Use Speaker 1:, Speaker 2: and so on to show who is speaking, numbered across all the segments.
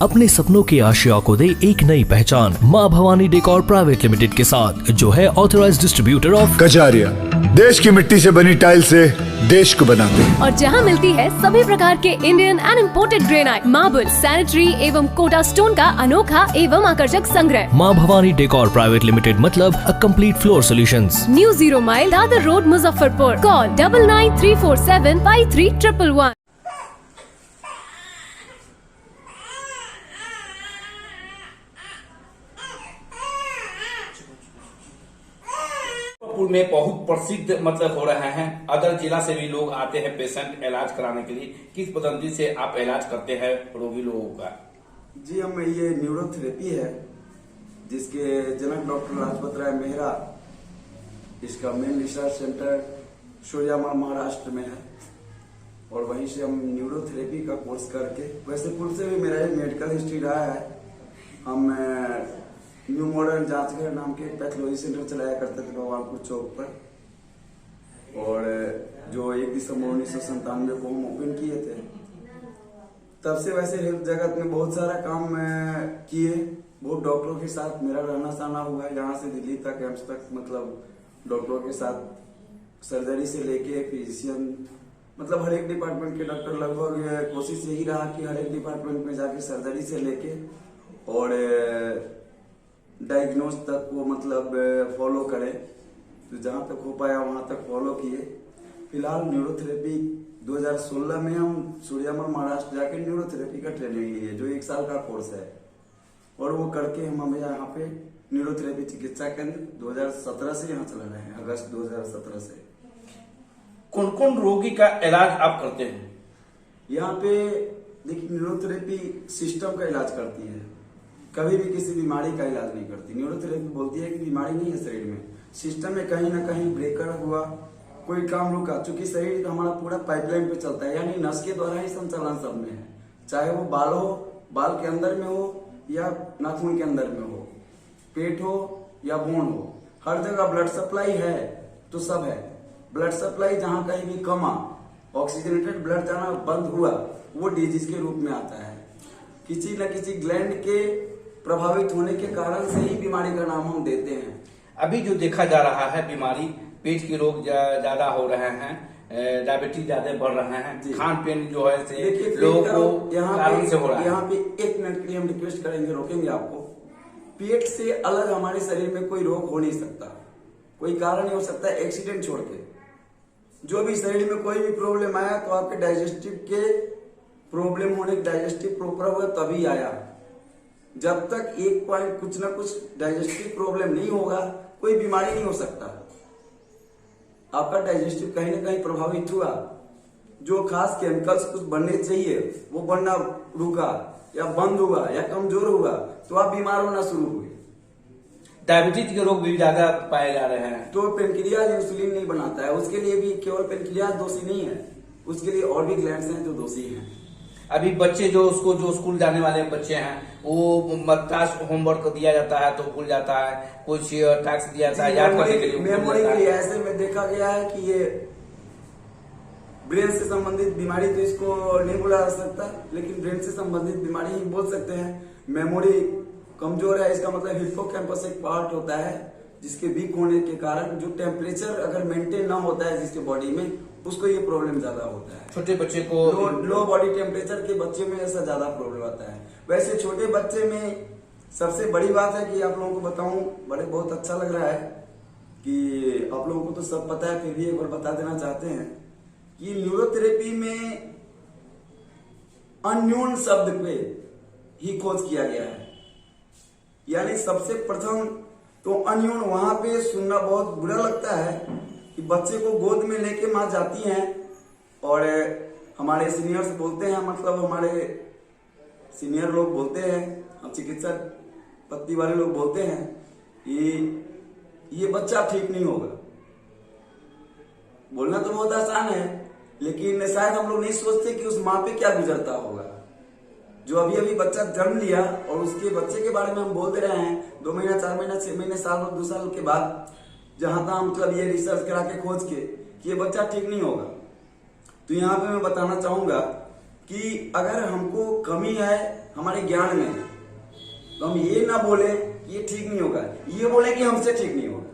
Speaker 1: अपने सपनों की आशिया को दे एक नई पहचान। माँ भवानी डेकोर प्राइवेट लिमिटेड के साथ, जो है ऑथराइज्ड डिस्ट्रीब्यूटर ऑफ
Speaker 2: कजारिया। देश की मिट्टी से बनी टाइल से देश को बनाते हैं।
Speaker 3: और जहां मिलती है सभी प्रकार के Indian and imported granite, marble, sanitary एवं कोटा स्टोन का अनोखा एवं आकर्षक संग्रह।
Speaker 1: माँ भवानी डेकोर प्राइवेट लिमिटेड मतलब a complete floor solutions.
Speaker 3: New 0 mile Dadar road, Muzaffarpur. Call 9934753111।
Speaker 4: में बहुत प्रसिद्ध मतलब हो रहे हैं। अदर जिला से भी लोग आते हैं पेशेंट इलाज कराने के लिए। किस पद्धति से आप इलाज करते हैं रोगी लोगों का?
Speaker 5: जी, हम ये न्यूरोथेरेपी है जिसके जनक डॉक्टर राजपत राय मेहरा, इसका मेन रिसर्च सेंटर सूर्यामल महाराष्ट्र में है और वहीं से हम न्यूरोथेरेपी का कोर्स करके, वैसे पूर्व से भी मेरा एक मेडिकल हिस्ट्री रहा है। हम न्यू मॉडर्न जांचघर नाम के पैथोलॉजी सेंटर चलाया करते थे भगवानपुर चौक पर, और जो 1 दिसंबर 1997 को हम ओपन किए थे। तब से वैसे हेल्थ जगत में बहुत सारा काम किए, बहुत डॉक्टरों के साथ मेरा रहना सहना हुआ, यहाँ से दिल्ली तक, एम्स तक, मतलब डॉक्टरों के साथ सर्जरी से लेके फिजिशियन, मतलब हर एक डिपार्टमेंट के डॉक्टर। लगभग कोशिश यही रहा कि हर एक डिपार्टमेंट में जाके सर्जरी से लेके और डायग्नोज तक को मतलब फॉलो करें, तो जहां तक हो पाया वहां तक फॉलो किए। फिलहाल न्यूरोथेरेपी 2016 में हम सूर्यामल महाराष्ट्र जाके न्यूरोथेरेपी का ट्रेनिंग लिए, जो 1 साल का कोर्स है, और वो करके हम हमें यहाँ पे न्यूरोथेरेपी चिकित्सा केंद्र 2017 से यहाँ चला रहे हैं, अगस्त 2017 से।
Speaker 4: कौन कौन रोगी का इलाज आप करते हैं
Speaker 5: यहाँ पे? देखिए, न्यूरोथेरेपी सिस्टम का इलाज करती है, कभी भी किसी बीमारी का इलाज नहीं करती। न्यूरोथेरेपी बोलती है कि बीमारी नहीं है शरीर में, सिस्टम में कहीं ना कहीं ब्रेकर हुआ, कोई काम रुका। चूंकि शरीर हमारा पूरा पाइपलाइन पे चलता है, यानी नस के द्वारा ही संचालन सब में है, चाहे वो बाल हो, बाल के अंदर में हो या नाखून के अंदर में हो, पेट हो या बोन हो, हर जगह ब्लड सप्लाई है तो सब है। ब्लड सप्लाई जहां कहीं भी कमा, ऑक्सीजनेटेड ब्लड जाना बंद हुआ, वो डिजीज के रूप में आता है। किसी न किसी ग्लैंड के प्रभावित होने के कारण से ही बीमारी का नाम हम देते हैं।
Speaker 4: अभी जो देखा जा रहा है बीमारी, पेट के रोग ज्यादा हो रहे हैं, डायबिटीज ज्यादा बढ़ रहे हैं, खान पीन जो है से लोगों को कारण से हो रहा है।
Speaker 5: यहाँ पे 1 मिनट के लिए हम रिक्वेस्ट करेंगे, रोकेंगे आपको। पेट से अलग हमारे शरीर में कोई रोग हो नहीं सकता, कोई कारण नहीं हो सकता एक्सीडेंट छोड़ के। जो भी शरीर में कोई भी प्रॉब्लम आया तो आपके डाइजेस्टिव के प्रॉब्लम होने, डाइजेस्टिव प्रॉपर हुआ तभी आया। जब तक एक पॉइंट कुछ ना कुछ डाइजेस्टिव प्रॉब्लम नहीं होगा, कोई बीमारी नहीं हो सकता। आपका डाइजेस्टिव कहीं ना कहीं प्रभावित हुआ, जो खास केमिकल्स कुछ बनने चाहिए वो बनना रुका या बंद हुआ या कमजोर हुआ, तो आप बीमार होना शुरू हुए।
Speaker 4: डायबिटीज के रोग भी ज्यादा पाए जा रहे हैं,
Speaker 5: तो पेनक्रियाज इंसुलिन नहीं बनाता है, उसके लिए भी केवल पेनक्रियाज दोषी नहीं है, उसके लिए और भी ग्लैंड्स हैं जो दोषी हैं।
Speaker 4: अभी बच्चे जो स्कूल जाने वाले बच्चे हैं, वो टास्क होमवर्क दिया जाता है तो भूल जाता है, कुछ टास्क दिया जाता है याद करने के लिए
Speaker 5: मेमोरी के लिए। ऐसे में देखा गया है कि ये ब्रेन से संबंधित बीमारी तो इसको नहीं बोला जा सकता, लेकिन ब्रेन से संबंधित बीमारी ही बोल सकते हैं। मेमोरी कमजोर है, इसका मतलब हिप्पोकैम्पस एक पार्ट होता है जिसके वीक होने के कारण, जो टेम्परेचर अगर मेंटेन ना होता है जिसके बॉडी में, उसको ये प्रॉब्लम ज्यादा होता है।
Speaker 4: छोटे बच्चे को
Speaker 5: लो बॉडी टेम्परेचर के बच्चे में ऐसा ज्यादा प्रॉब्लम आता है। वैसे छोटे बच्चे में सबसे बड़ी बात है कि आप लोगों को बताऊं, बहुत अच्छा लग रहा है कि आप लोगों को तो सब पता है, फिर भी एक बार बता देना चाहते हैं कि न्यूरोथेरेपी में अन्योन शब्द पे ही खोज किया गया है। यानी सबसे प्रथम तो अन्योन, वहां पे सुनना बहुत बुरा लगता है कि बच्चे को गोद में लेके माँ जाती हैं और हमारे सीनियर्स बोलते हैं, मतलब हमारे सीनियर लोग बोलते हैं, हम चिकित्सक पत्नी वाले लोग बोलते हैं कि ये बच्चा ठीक नहीं होगा। बोलना तो बहुत आसान है, लेकिन शायद हम लोग नहीं सोचते कि उस माँ पे क्या गुजरता होगा। जो अभी अभी बच्चा जन्म लिया और उसके बच्चे के बारे में हम बोल दे रहे हैं 2 महीना, 4 महीना, 6 महीने, साल और 2 साल के बाद, जहां तक मतलब ये रिसर्च करा के खोज के कि ये बच्चा ठीक नहीं होगा। तो यहाँ पे मैं बताना चाहूंगा कि अगर हमको कमी है, हमारे ज्ञान में है। तो हम ये ना बोले ये ठीक नहीं होगा, ये बोले कि हमसे ठीक नहीं होगा।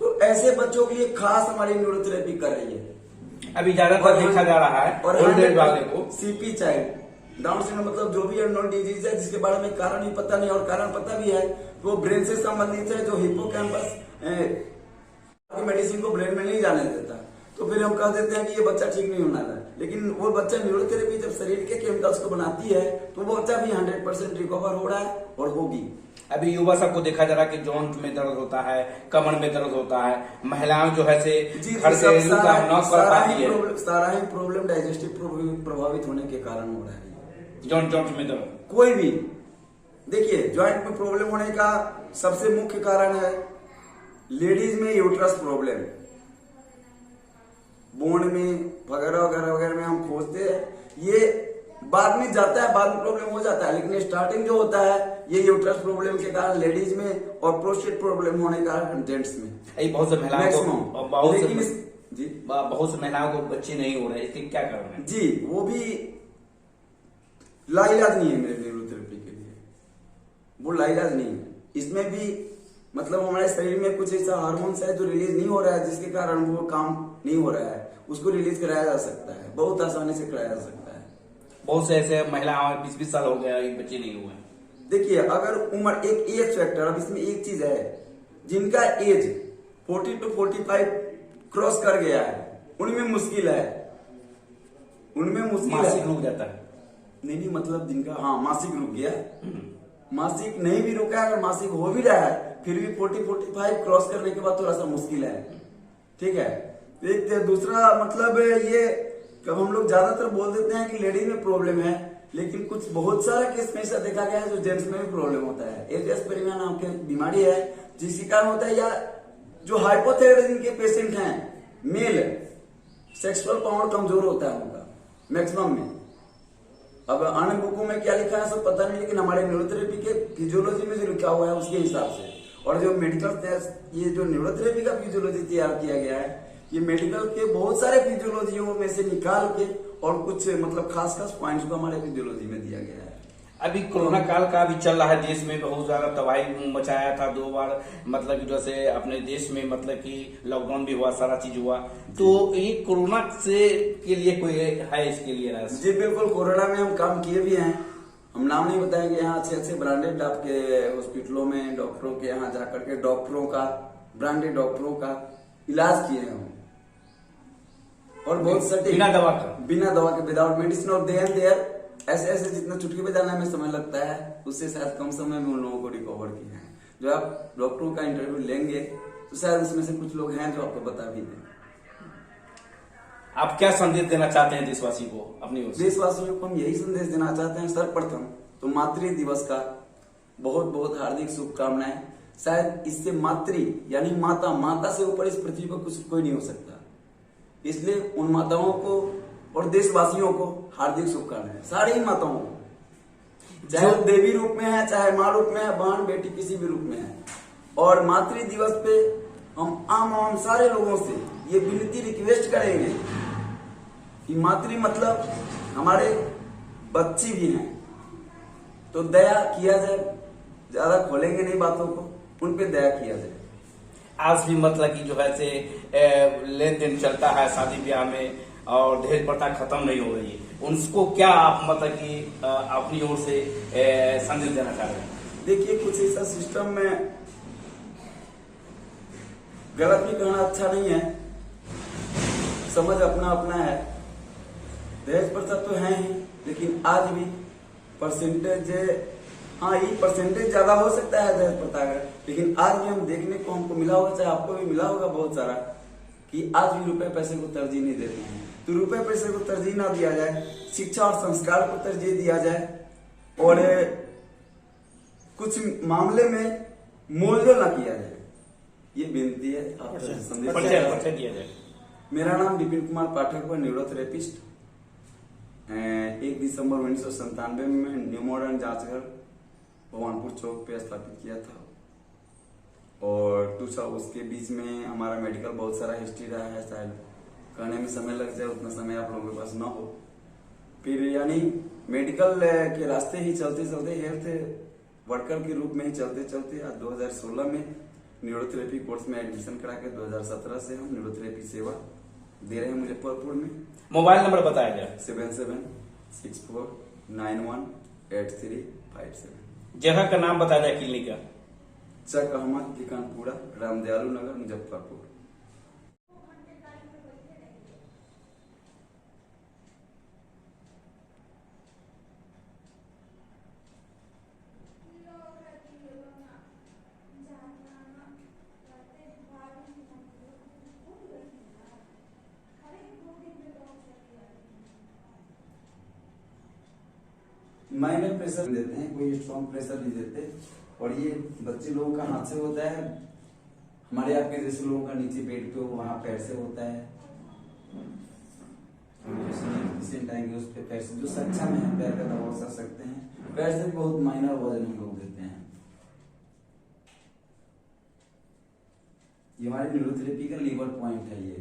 Speaker 5: तो ऐसे बच्चों के लिए खास हमारी न्यूरोथेरेपी कर रही है।
Speaker 4: अभी ज्यादातर देखा जा रहा है
Speaker 5: और
Speaker 4: ओल्ड एज वाले को
Speaker 5: सीपी चाइल्ड डाउन सिंड्रोम मतलब जो भी अननोन डिजीज है जिसके बारे में कारण ही पता नहीं और कारण पता भी है तो वो ब्रेन से संबंधित है, जो हिप्पोकैम्पस मेडिसिन को ब्रेन में नहीं जाने देता, तो फिर हम कह देते हैं कि ये बच्चा ठीक नहीं होना है। लेकिन वो बच्चा न्यूरोथेरेपी जब शरीर के केमिकल्स को बनाती है तो वो बच्चा भी 100% रिकवर हो रहा है और होगी।
Speaker 4: अभी युवा सबको देखा जा रहा है कि जॉइंट में दर्द होता है, कमर में दर्द होता है, महिलाएं जो है से घर से काम न कर पाती है।
Speaker 5: सारा ही प्रॉब्लम डाइजेस्टिव प्रभावित होने के कारण हो रहा है।
Speaker 4: जॉइंट में दर्द
Speaker 5: कोई भी देखिए जॉइंट में प्रॉब्लम होने का सबसे मुख्य कारण है लेडीज में यूट्रस प्रॉब्लम, बोन में वगैरह वगैरह वगैरह में हम खोजते हैं, ये बाद में जाता है, बाद में प्रॉब्लम हो जाता है, लेकिन स्टार्टिंग जो होता है ये यूट्रस प्रॉब्लम के कारण लेडीज में और प्रोस्टेट प्रॉब्लम होने के कारण जेंट्स में।
Speaker 4: बहुत से महिलाओं को बहुत से महिलाओं को बच्चे नहीं हो रहे, इसके क्या कारण है?
Speaker 5: जी वो भी लाइलाज नहीं है मेरे न्यूरोथेरेपी के लिए, वो लाइलाज नहीं है। इसमें भी मतलब हमारे शरीर में कुछ ऐसा हार्मोन्स है जो रिलीज नहीं हो रहा है जिसके कारण वो काम नहीं हो रहा है, उसको रिलीज कराया जा सकता है, बहुत आसानी से कराया जा सकता है।
Speaker 4: बहुत से ऐसे महिलाएं 20-20 साल हो गया बच्चे नहीं हुए।
Speaker 5: देखिए अगर उम्र एक एज फैक्टर, अब इसमें एक चीज है जिनका एज 40 to 45 क्रॉस कर गया है उनमें मुश्किल है,
Speaker 4: मासिक रुक जाता है।
Speaker 5: नहीं मतलब जिनका मासिक रुक गया, मासिक नहीं भी रुका है, अगर मासिक हो भी रहा है फिर भी 40-45 क्रॉस करने के बाद थोड़ा सा मुश्किल है, ठीक है। एक दूसरा मतलब ये कब हम लोग ज्यादातर बोल देते हैं कि लेडीज में प्रॉब्लम है, लेकिन कुछ बहुत सारा केस में ऐसा देखा गया है जो जेंट्स में भी प्रॉब्लम होता है। एजियोस्पेरिया नाम की बीमारी है जिसके कारण होता है, या जो हाइपोथायराइडिज्म के पेशेंट हैं मेल, सेक्सुअल पावर कमजोर होता है उनका मैक्सिमम में। अब अन्य बुकों में क्या लिखा है सब पता नहीं, लेकिन हमारे न्यूरोथेरेपी के फिजियोलॉजी में जो लिखा हुआ है उसके हिसाब से, और जो मेडिकल ये जो न्यूरोथेरेपी का फिजियोलॉजी तैयार किया गया है ये मेडिकल के बहुत सारे फिजियोलॉजियों में से निकाल के और कुछ मतलब खास पॉइंट्स को हमारे फिजियोलॉजी में दिया गया है।
Speaker 4: अभी कोरोना काल का भी चल रहा है, देश में बहुत ज्यादा तबाही मचाया था 2 बार, मतलब जैसे अपने देश में मतलब कि लॉकडाउन भी हुआ, सारा चीज हुआ, तो ये कोरोना से के लिए कोई है इसके लिए रहस्य?
Speaker 5: जी बिल्कुल, कोरोना में हम काम किए भी हैं, हम नाम नहीं बताएंगे। यहाँ अच्छे ब्रांडेड आपके हॉस्पिटलों में डॉक्टरों के यहाँ जाकर के डॉक्टरों का, ब्रांडेड डॉक्टरों का इलाज किए हैं और बहुत सटीक, बिना दवा के विदाउट मेडिसिन, और देयर ऐसे जितना चुटकी बजाने में समय लगता है उससे शायद कम समय में उन लोगों को रिकवर किए हैं। जो आप डॉक्टरों का इंटरव्यू लेंगे तो शायद उसमें से कुछ लोग हैं जो आपको बता भी दें।
Speaker 4: आप क्या संदेश देना चाहते हैं देशवासी को? अपनी ओर से
Speaker 5: देशवासियों को हम यही संदेश देना चाहते हैं, सर्वप्रथम तो मातृ दिवस का बहुत बहुत हार्दिक शुभकामनाएं। शायद इससे मातृ यानी माता से ऊपर इस पृथ्वी पर कुछ कोई नहीं हो सकता, इसलिए उन माताओं को और देशवासियों को हार्दिक शुभकामनाएं, सारी माताओं को, चाहे वो देवी रूप में है, चाहे माँ रूप में है, बहन बेटी किसी भी रूप में है। और मातृ दिवस पे हम आम सारे लोगों से ये विनती रिक्वेस्ट करेंगे कि मातृ मतलब हमारे बच्ची भी हैं, तो दया किया जाए, ज्यादा खोलेंगे नहीं बातों को, उन पे दया किया जाए।
Speaker 4: आज भी मतलब कि जो है से लेन देन चलता है शादी ब्याह में और दहेज प्रथा खत्म नहीं हो रही है, उनको क्या आप मतलब कि अपनी ओर से संदेश देना चाह रहे हैं?
Speaker 5: देखिए कुछ ऐसा सिस्टम में गलत भी कहना अच्छा नहीं है, समझ अपना अपना है। दहेज प्रथा तो है ही, लेकिन आज भी परसेंटेज, ये परसेंटेज ज्यादा हो सकता है दहेज प्रथा का, लेकिन आज भी हम देखने को हमको मिला होगा, चाहे आपको भी मिला होगा बहुत सारा, कि आज भी रुपए पैसे को तरजीह नहीं देते हैं। तो रुपए पैसे को तरजीह ना दिया जाए, शिक्षा और संस्कार को तरजीह दिया जाए, और कुछ मामले में मोल ना किया जाए, ये विनती है आपसे। संदेश
Speaker 4: दिया जाए।
Speaker 5: मेरा नाम विपिन कुमार पाठक है, न्यूरोथेरेपिस्ट। 1 दिसंबर 1997 में न्यू मॉडर्न जांचघर भगवानपुर चौक पे स्थापित किया था, और दूसरा उसके बीच में हमारा मेडिकल बहुत सारा हिस्ट्री रहा है, शायद कहने में समय लग जाए, उतना समय आप लोगों के पास ना हो। फिर यानी मेडिकल के रास्ते ही चलते चलते हेल्थ वर्कर के रूप में ही चलते चलते आज 2016 में न्यूरोथेरेपी कोर्स में एडमिशन करा के 2017 से हम न्यूरोथेरेपी सेवा दे रहे हैं मुजफ्फरपुर में।
Speaker 4: मोबाइल नंबर बताया गया।
Speaker 5: 7764918357।
Speaker 4: जगह का नाम बताया जाए क्लिनिक का।
Speaker 5: चक अहमद ठिकानपुरा, रामदयालु नगर, मुजफ्फरपुर। माइनर प्रेशर देते हैं, कोई स्ट्रॉन्ग प्रेशर नहीं देते। और ये बच्चे लोगों का हाथ से होता है, हमारे आपके जैसे लोगों का नीचे पेट पे वहां पैर से होता है। पेशेंट आएंगे उस पे पैर से, जो सक्षम है पैर का दबाव सह सकते हैं, पैर से बहुत माइनर वजन हम लोग देते हैं। ये हमारे न्यूरोथेरेपी का लीवर पॉइंट है। ये